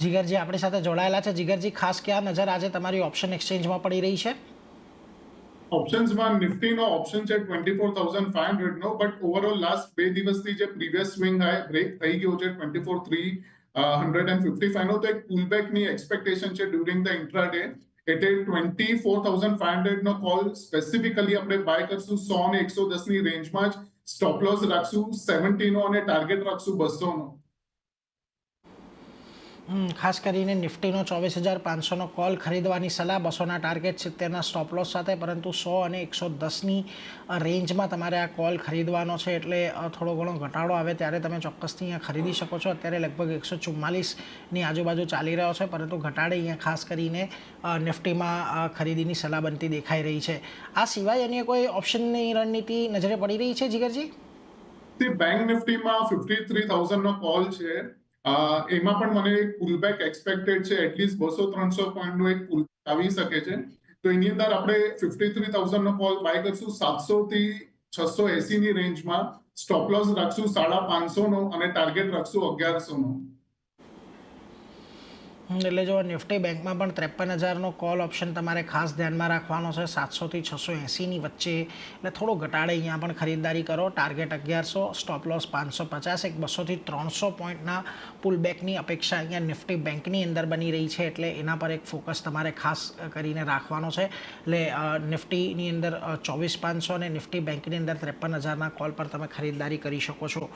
જીગરજી આપણી સાથે જોડાયેલા છે. જીગરજી, ખાસ ક્યાં નજર આજે તમારી ઓપ્શન એક્સચેન્જમાં પડી રહી છે? ઓપ્શન્સમાં નિફ્ટીનો ઓપ્શન છે 24,500 નો, બટ ઓવરઓલ લાસ્ટ 2 દિવસથી જે પ્રીવિયસ સ્વિંગ હાઈ બ્રેક થઈ ગયો છે 24,355 નો, તો એક પુલબેકની એક્સપેક્ટેશન છે ડ્યુરિંગ ધ ઇન્ટ્રાડે. એટલે 24,500 નો કોલ સ્પેસિફિકલી આપણે બાય કરશું 100 અને 110 ની રેન્જમાં જ. સ્ટોપ લોસ રાખશું 70 નો અને ટાર્ગેટ રાખશું 200 નો. ખાસ કરીને નિફ્ટીનો 24,500નો કોલ ખરીદવાની સલાહ, 200ના ટાર્ગેટ, 70ના સ્ટોપ લોસ સાથે, પરંતુ 100 અને 110ની રેન્જમાં તમારે આ કોલ ખરીદવાનો છે. એટલે થોડો ઘણો ઘટાડો આવે ત્યારે તમે ચોક્કસથી અહીંયા ખરીદી શકો છો. અત્યારે લગભગ 144ની આજુબાજુ ચાલી રહ્યો છે, પરંતુ ઘટાડે અહીંયા ખાસ કરીને નિફ્ટીમાં ખરીદીની સલાહ બનતી દેખાઈ રહી છે. આ સિવાય અન્ય કોઈ ઓપ્શનની રણનીતિ નજરે પડી રહી છે જીગરજી? બેંક નિફ્ટીમાં 53,000 નો કોલ છે. એમાં પણ મને એક પુલબેક એક્સપેક્ટેડ છે. એટલીસ્ટ 200-300 પોઈન્ટનો એક પુલબેક આવી શકે છે. તો એની અંદર આપણે 53,000 નો કોલ બાય કરશું 700 થી 680 ની રેન્જમાં. સ્ટોપ લોસ રાખશું 550 નો અને ટાર્ગેટ રાખશું 1100 નો. એટલે જો નિફ્ટી બેંકમાં પણ 53,000નો કોલ ઓપ્શન તમારે ખાસ ધ્યાનમાં રાખવાનો છે, 700થી 680ની વચ્ચે. એટલે થોડો ઘટાડે અહીંયા પણ ખરીદદારી કરો. Target 1100, stop loss 550. એક 200થી 300 પોઈન્ટના પુલબેકની અપેક્ષા અહીંયા નિફ્ટી બેંકની અંદર બની રહી છે. એટલે એના પર એક ફોકસ તમારે ખાસ કરીને રાખવાનો છે. એટલે નિફ્ટીની અંદર 24,500 અને નિફ્ટી બેંકની અંદર 53,000ના કોલ પર તમે ખરીદદારી કરી શકો છો.